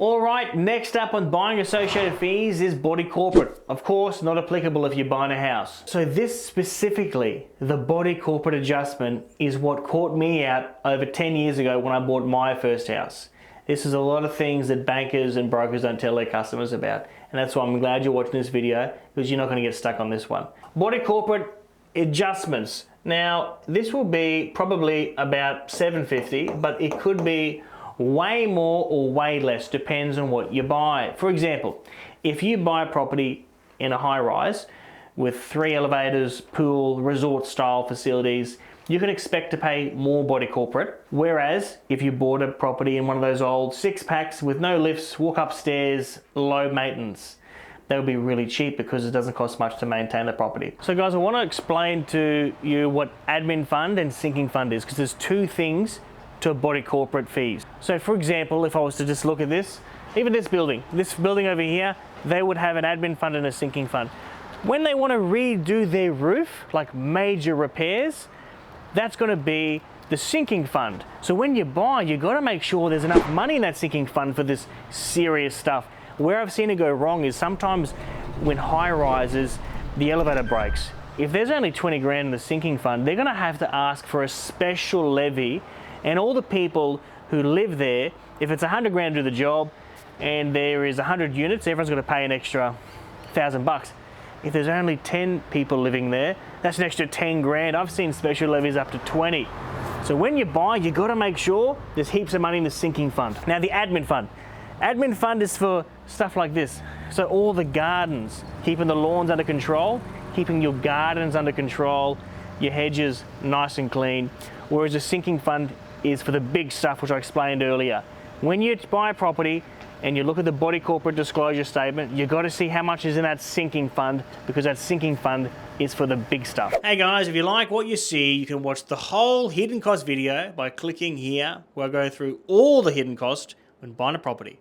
All right, next up on buying associated fees is body corporate. Of course, not applicable if you're buying a house. So this specifically, the body corporate adjustment, is what caught me out over 10 years ago when I bought my first house. This is a lot of things that bankers and brokers don't tell their customers about. And that's why I'm glad you're watching this video, because you're not going to get stuck on this one. Body corporate adjustments. Now, this will be probably about $750, but it could be way more or way less, depends on what you buy. For example, if you buy a property in a high rise with 3 elevators, pool, resort style facilities, you can expect to pay more body corporate. Whereas if you bought a property in one of those old 6-packs with no lifts, walk upstairs, low maintenance, that would be really cheap because it doesn't cost much to maintain the property. So guys, I want to explain to you what admin fund and sinking fund is, because there's two things to body corporate fees. So for example, if I was to just look at this, even this building over here, they would have an admin fund and a sinking fund. When they want to redo their roof, like major repairs, that's going to be the sinking fund. So when you buy, you got to make sure there's enough money in that sinking fund for this serious stuff. Where I've seen it go wrong is sometimes when high rises, the elevator breaks. If there's only 20 grand in the sinking fund, they're going to have to ask for a special levy. And all the people who live there, if it's 100 grand to do the job and there is 100 units, everyone's going to pay an extra $1,000. If there's only 10 people living there, that's an extra 10 grand. I've seen special levies up to 20. So when you buy, you got to make sure there's heaps of money in the sinking fund. Now the admin fund. Admin fund is for stuff like this. So all the gardens, keeping the lawns under control, keeping your gardens under control, your hedges nice and clean. Whereas a sinking fund is for the big stuff, which I explained earlier. When you buy a property and you look at the body corporate disclosure statement, you got to see how much is in that sinking fund, because that sinking fund is for the big stuff. Hey guys, if you like what you see, you can watch the whole hidden cost video by clicking here, where I go through all the hidden cost when buying a property.